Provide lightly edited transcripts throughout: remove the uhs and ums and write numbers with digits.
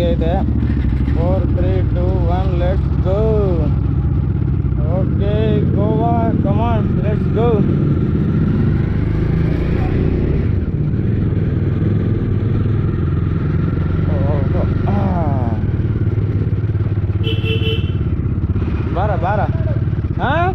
ಹಂಗೆ ಇದೆ. 4 3 2 1 let's go. Okay Goa, come on let's go. ಬಾರ ಬಾರ. ಹಾಂ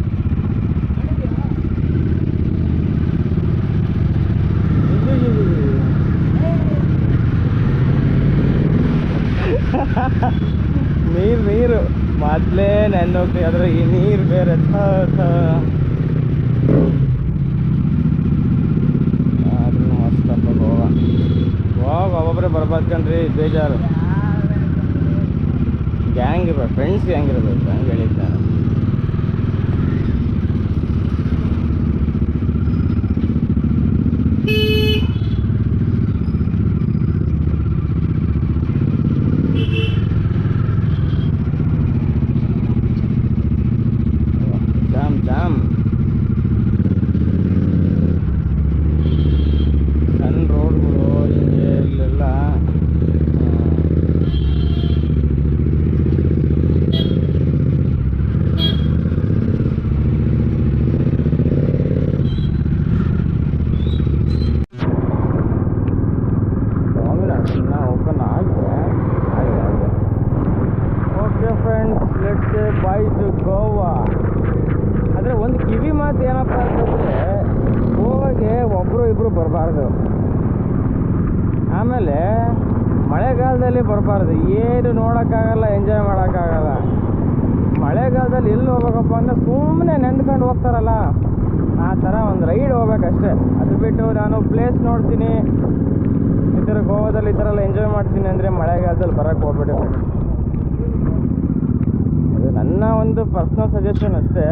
ನೀರು ಮೊದಲೇ ನೆನ್ನೋಗ್ತೀವಿ, ಆದರೆ ಈ ನೀರು ಬೇರೆ ಆದ್ರೂ ಮಸ್ತಪ್ಪ ಗೋವಾ. ಒಬ್ಬೊಬ್ಬರೇ ಬರ್ಬಾರ್ದು ಕಣ್ರಿ, ಬೇಜಾರು. ಗ್ಯಾಂಗ್ ಇರ್ಬೇಕು, ಫ್ರೆಂಡ್ಸ್ ಗ್ಯಾಂಗ್ ಇರಬೇಕು, ಹಂಗೆ ಹೇಳಿದ್ದಾನೆ. ಜಾಮ್ ಸಣ್ಣ ರೋಡ್ಗಳು ಹಿಂಗೆ ಇಲ್ಲೆಲ್ಲ ಓಪನ್ ಆಗಿದೆ. Okay friends, let's say by two Goa. ಆದರೆ ಒಂದು ಕಿವಿ ಮಾತು ಏನಪ್ಪ ಅಂತಂದರೆ, ಗೋವಾಗೆ ಒಬ್ಬರು ಇಬ್ಬರು ಬರಬಾರ್ದು. ಆಮೇಲೆ ಮಳೆಗಾಲದಲ್ಲಿ ಬರಬಾರ್ದು, ಏನು ನೋಡೋಕ್ಕಾಗಲ್ಲ, ಎಂಜಾಯ್ ಮಾಡೋಕ್ಕಾಗಲ್ಲ. ಮಳೆಗಾಲದಲ್ಲಿ ಎಲ್ಲಿ ಹೋಗ್ಬೇಕಪ್ಪ ಅಂದರೆ ಸುಮ್ಮನೆ ನೆಂದ್ಕೊಂಡು ಹೋಗ್ತಾರಲ್ಲ, ಆ ಥರ ಒಂದು ರೈಡ್ ಹೋಗ್ಬೇಕಷ್ಟೇ. ಅದು ಬಿಟ್ಟು ನಾನು ಪ್ಲೇಸ್ ನೋಡ್ತೀನಿ, ಈ ಥರ ಗೋವಾದಲ್ಲಿ ಈ ಥರ ಎಲ್ಲ ಎಂಜಾಯ್ ಮಾಡ್ತೀನಿ ಅಂದರೆ ಮಳೆಗಾಲದಲ್ಲಿ ಬರೋಕ್ಕೆ ಹೋಗ್ಬೇಡಿ. ಅದು ನನ್ನ ಒಂದು ಪರ್ಸ್ನಲ್ ಸಜೆಷನ್ ಅಷ್ಟೇ.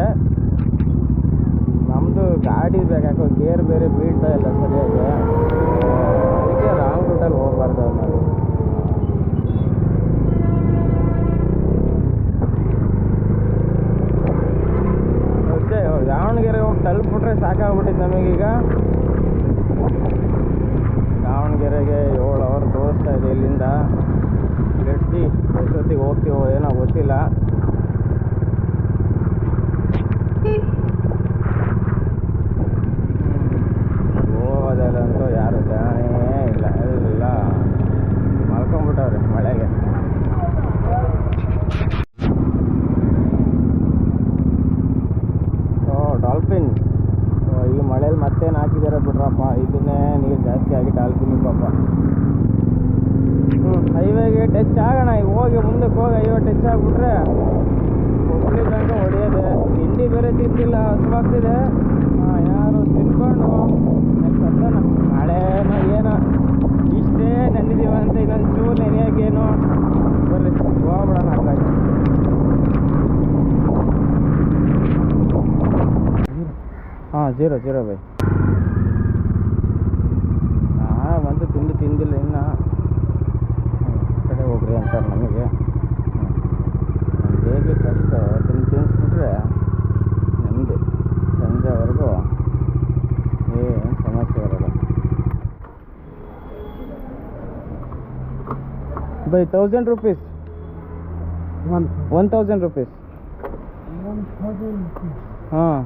ನಮ್ಮದು ಗಾಡಿ ಬೇಕಾಕೋ ಗೇರ್ ಬೇರೆ ಬೀಳ್ತಾ ಇಲ್ಲ ಸರಿಯಾಗಿ, ಅದಕ್ಕೆ ರಾಂಗ್ ರೂಟಲ್ಲಿ ಹೋಗ್ಬಾರ್ದು ಅನ್ನೋದು. ಓಕೆ, ದಾವಣಗೆರೆ ಹೋಗಿ ತಲುಪಿಬಿಟ್ರೆ ಸಾಕಾಗ್ಬಿಟ್ಟಿದ್ದು ನಮಗೀಗ. ದಾವಣಗೆರೆಗೆ 7 ಅವರ್ ತೋರಿಸ್ತಾ ಇದೆ ಇಲ್ಲಿಂದ. ಲೆಟ್ಸಿ ಎಷ್ಟೊತ್ತಿಗೆ ಹೋಗ್ತೀವೋ ಏನೋ ಗೊತ್ತಿಲ್ಲ. ಗೋವಾದಲ್ಲಂತೂ ಯಾರು ಜಾನೇ ಇಲ್ಲ, ಎಲ್ಲ ಮಲ್ಕೊಂಡ್ಬಿಟ್ಟವ್ರೆ ಮಳೆಗೆ. ಡಾಲ್ಫಿನ್ ಈ ಮಳೇಲಿ ಮತ್ತೇನು ಹಾಕಿದ್ದಾರೆ ಬಿಡ್ರಪ್ಪ, ಇದನ್ನೇ ನೀರು ಜಾಸ್ತಿ ಆಗಿ ಡಾಲ್ಫಿನ್ ಪಾಪ. ಹೈವೇಗೆ ಟಚ್ ಆಗೋಣ, ಈಗ ಹೋಗಿ ಮುಂದಕ್ಕೆ ಹೋಗಿ ಹೈವೇ ಟಚ್ ಆಗಿಬಿಟ್ರೆ ಹುಬ್ಳಿ ತನಕ ಹೊಡೆಯೋದೆ. ತಿಂಡಿ ಬೇರೆ ತಿಂದಿಲ್ಲ, ಹಸುವಾಗ್ತಿದೆ. ಯಾರು ತಿನ್ಕೊಂಡು ನೆಕ್ಸ್ಟ್ ಹತ್ತನ. ಮಳೆನೋ ಏನೋ ಇಷ್ಟೇ ನೆಂದಿದ್ದೀವ ಅಂತ ಇನ್ನೊಂದು ಚೂರು ನೆನೆಯೋಕ್ಕೇನು. ಬರ್ರಿ ಹೋಗ್ಬಿಡೋಣ ಹಾಗಾಗಿ. ಹಾಂ 0 ಬೈ. ಒಂದು ತಿಂಡಿ ತಿಂದಿಲ್ಲ ಇನ್ನು, ಕಡೆ ಹೋಗ್ರಿ ಅಂತಾರೆ ನಮಗೆ. ಬೇಗ ಫಸ್ಟ್ ತಿನ್ನಿಸ್ಬಿಟ್ರೆ ನೆಮ್ಮದಿ, ಸಂಜೆವರೆಗೂ ಏನು ಸಮಸ್ಯೆ ಇರೋಲ್ಲ. By 1000 rupees. 1000 rupees. ಹಾಂ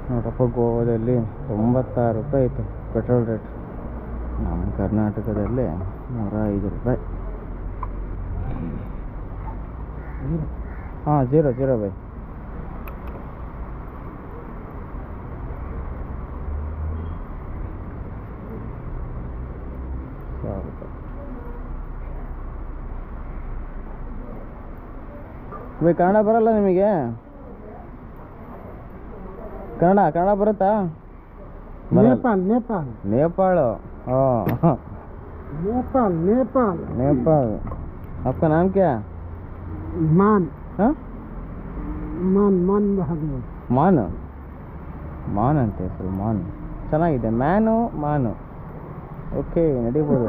ನೋಡಪ್ಪ, ಗೋವಾದಲ್ಲಿ 96 ರೂಪಾಯಿ ಇತ್ತು ಪೆಟ್ರೋಲ್ ರೇಟ್. ನಮ್ಮ ಕರ್ನಾಟಕದಲ್ಲಿ 105 ರೂಪಾಯಿ. ಹಾಂ 0 ಬೈ. ಬೈ ಕನ್ನಡ ಬರಲ್ಲ ನಿಮಗೆ? ಕನ್ನಡ ಬರುತ್ತಾ? ನೇಪಾಳ. हाँ नेपाल. आपका नाम क्या? मान. हाँ मान ಮಾನ್ ಅಂತೆ ಹೆಸರು. ಮಾನ್ ಚೆನ್ನಾಗಿದೆ. ಮಾನು ಓಕೆ, ನಡೀಬೋದು.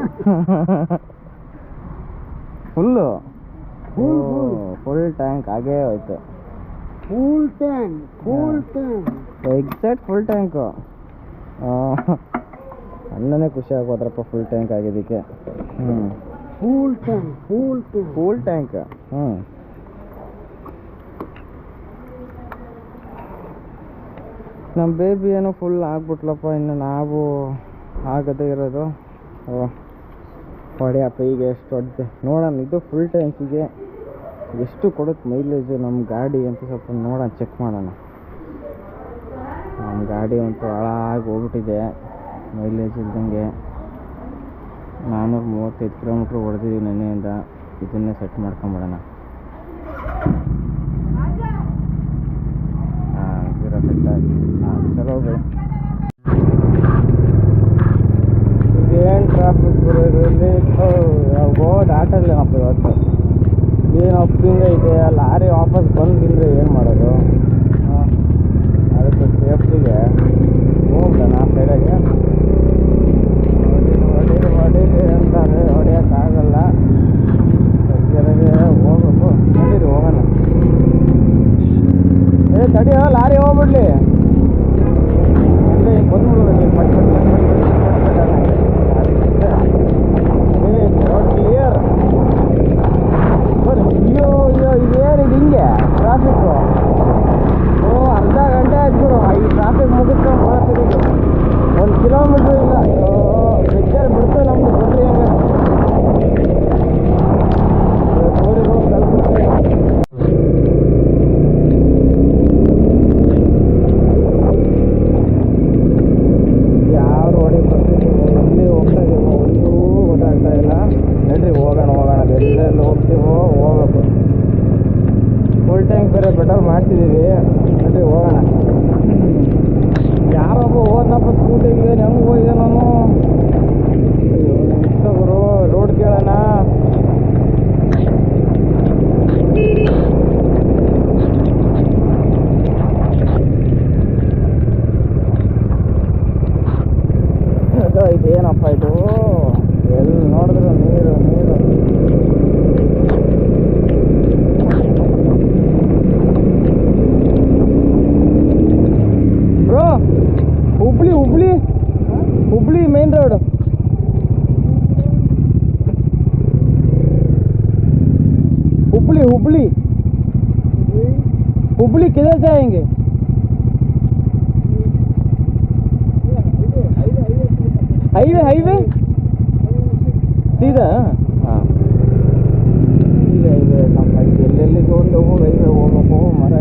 ಫುಲ್ ಟ್ಯಾಂಕ್ ಆಗೇ ಹೋಯ್ತು. Full tank exact full tank. ಅಣ್ಣನೇ ಖುಷಿ ಆಗ್ಬೋದ್ರಪ್ಪ ಫುಲ್ ಟ್ಯಾಂಕ್ ಆಗಿದ್ದಕ್ಕೆ. Full tank full tank. ನಮ್ಮ ಬೇಬಿ ಏನೋ ಫುಲ್ ಆಗ್ಬಿಟ್ಲಪ್ಪ, ಇನ್ನು ನಾವು ಆಗದೇ ಇರೋದು. ಹೊಡೆಯಪ್ಪ ಈಗ ಎಷ್ಟು ಹೊಡೆದೆ ನೋಡೋಣ. ಇದು ಫುಲ್ ಟ್ಯಾಂಕಿಗೆ ಎಷ್ಟು ಕೊಡುತ್ತೆ ಮೈಲೇಜು ನಮ್ಮ ಗಾಡಿ ಅಂತ ಸ್ವಲ್ಪ ನೋಡೋಣ, ಚೆಕ್ ಮಾಡೋಣ. ನಮ್ಮ ಗಾಡಿ ಅಂತೂ ಹಾಳಾಗಿ ಹೋಗ್ಬಿಟ್ಟಿದೆ ಮೈಲೇಜ್ ಇಲ್ದಂಗೆ. 435 ಕಿಲೋಮೀಟ್ರ್ ಹೊಡೆದಿದ್ದೀವಿ ನೆನ್ನೆಯಿಂದ. ಇದನ್ನೇ ಸೆಟ್ ಮಾಡ್ಕೊಂಬಿಡೋಣ. ಜೀರೋ ಸೆಟ್ ಆಗಿ ಚಲೋ ಬೈ. ಇದೇನು ಟ್ರಾಫಿಕ್ ಬರೋದು ಇಲ್ಲಿ, ದಾಟಲ್ಲೇನಪ್ಪ ಇವತ್ತು. ಏನು ಅಪ್ಪಿಂಗ ಇದೆ, ಲಾರಿ ವಾಪಸ್ ಬಂದು ತಿಂದರೆ ಏನು ಮಾಡೋದು? ಅದಕ್ಕೆ ಸೇಫ್ಟಿಗೆ ಹೋಗ್ಲಣ್ಣ ಆ ಸೈಡಾಗೆ ಹೊಡೀರಿ ಅಂತಾರೆ. ಹೊಡೆಯೋಕ್ಕಾಗಲ್ಲ, ಹೋಗ್ಬೇಕು. ನಡೀರಿ ಹೋಗೋಣ. ತಡಿಯೋ, ಲಾರಿ ಹೋಗ್ಬಿಡ್ಲಿ. ಅಲ್ಲೇ ಬಂದ್ಬಿಡ್ಬೇಕು. Road clear. ಅಯ್ಯೋ ಇದೇನಿದು ಹಿಂಗೆ ಟ್ರಾಫಿಕ್ಕು? ಅರ್ಧ ಗಂಟೆ ಆಯ್ತು ಬಿಡು ಈ ಟ್ರಾಫಿಕ್ ಮುಗಿಸ್ಕೊಂಡು ಬರ್ತೀವಿ. 1 ಕಿಲೋಮೀಟ್ರ್ ಇಲ್ಲ. ಪಿಕ್ಚರ್ ಬಿಡ್ತು ನಮ್ದು ಬರ್ರಿ ಹಂಗೆ ಊರಿಗೆ ಹೋಗಿ ತಲುಪುತ್ತೆ. ಯಾರು ಹೊಡಿ ಬರ್ತೀವಿ, ಎಲ್ಲಿ ಹೋಗ್ತಾ ಇದೀವೋ ಒಂದೂ ಗೊತ್ತಾಗ್ತಾ ಇಲ್ಲ. ನಡ್ರಿ ಹೋಗೋಣ. ಎಲ್ಲೆಲ್ಲಿ ಹೋಗ್ತೀವೋ ಹೋಗ್ಬೇಕು. ಫುಲ್ ಟ್ಯಾಂಕ್ ಬೇರೆ ಪೆಟ್ರೋಲ್ ಮಾಡ್ತಿದ್ದೀವಿ. ನಡ್ರಿ ಹೋಗೋಣ. ಯಾರೊಬ್ಬ ಹೋದ್ನಪ್ಪ ಸ್ಕೂಟಿಗೆ, ಹೆಂಗೆ ಹೋಗಿದೆ ನಾನು? ಇಷ್ಟೊಬ್ಬರು ರೋಡ್ ಕೇಳೋಣ. ಇದೇನಪ್ಪ ಇದು? ಎಲ್ಲಿ ನೋಡಿದ್ರು ನೀರು. Bro, Hubli main road. Hubli किधर जाएंगे? हाईवे सीधा हाँ हाईवे ನಮ್ಮ ಎಲ್ಲೆಲ್ಲಿಗೆ ಒಂದು ಹೈವೇ ಹೋಗ್ಬೇಕು ಮರ.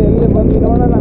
ಎಲ್ಲಿ ಬಂದು ನೋಡೋಣ.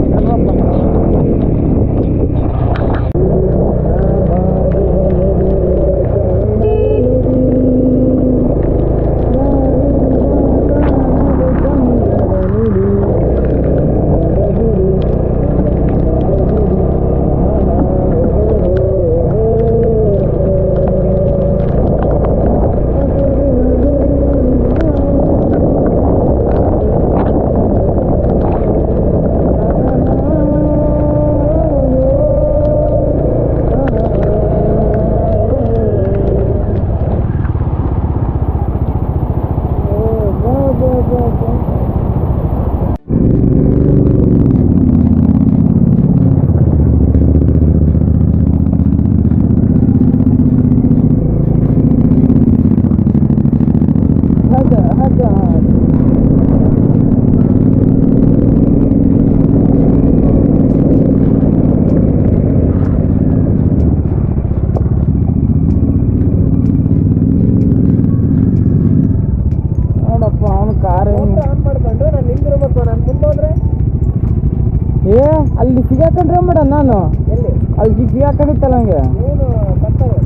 ಅಲ್ಲಿ ಸಿಗಾಕೊಂಡ್ರೆ ಮೇಡ ನಾನು ಎಲ್ಲಿ ಅಲ್ಲಿ ಸಿಗಾಕೊಂಡಿತ್ತಲ್ಲ ಹಂಗೆ ಏನು ಬರ್ತಾರೆ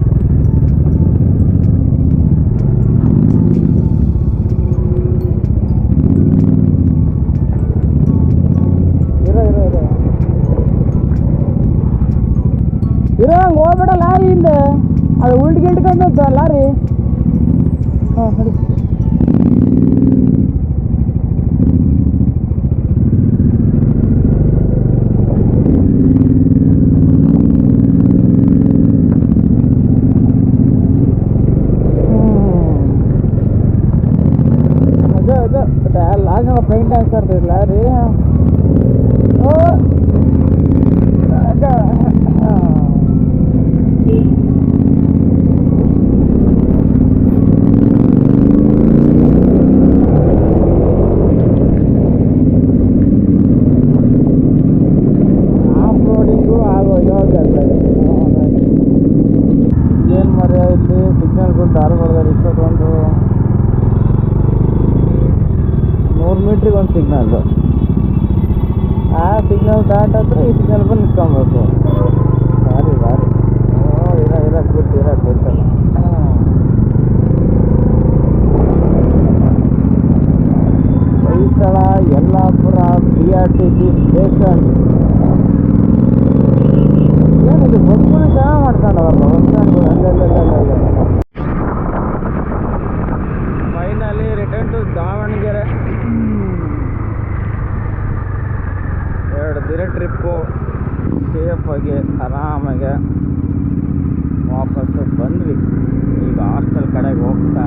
ಇರೋ ಹಂಗೆ ಹೋಗ್ಬೇಡ ಲಾರಿ ಹಿಂದೆ ಅದು ಉಲ್ಟ್ಕೊಂಡು ಲಾರಿ ಹಾಂ ನೋಡಿ ಲಾಗ ಪೈಂಟ್ ಹಾಕ್ತಾರೆ ಲಾರಿ ಓ ಆಫ್ ರೋಡಿಂಗು ಆಗೋ ಯೋಗ ಏನು ಮರ್ಯ ಇಲ್ಲಿ ಸಿಗ್ನಲ್ಗಳು ಧಾರವಾಡದಲ್ಲಿ ಇಷ್ಟೊಂದು 100 ಮೀಟ್ರಿಗೆ ಒಂದು ಸಿಗ್ನಲ್ಲು ಆ ಸಿಗ್ನಲ್ ದಾಟಿದ್ರೆ ಈ ಸಿಗ್ನಲ್ ಬಂದು ನಿಂತ್ಕೊಬೇಕು ಭಾರಿ ಭಾರಿ ಇರೋಕ್ಕೆ ಬಿಡ್ತಲ್ಲ ಹೊಯ್ಸಳ ಯಲ್ಲಾಪುರ BRTC ಸ್ಟೇಷನ್ ಏನಿದು ಬಸ್ಗಳು ಚೆನ್ನಾಗಿ ಮಾಡ್ಕೊಂಡವಲ್ಲ ಬಸ್ಟ್ಯಾಂಡು ಅಲ್ಲೆಲ್ಲ ಫೈನಲಿ ರಿಟರ್ನ್ ಟು ದಾವಣಗೆರೆ 2 ದಿನ ಟ್ರಿಪ್ಪು ಸೇಫಾಗಿ ಆರಾಮಾಗೆ ವಾಪಸ್ಸು ಬಂದ್ವಿ ಈಗ ಹಾಸ್ಟೆಲ್ ಕಡೆಗೆ ಹೋಗ್ತಾ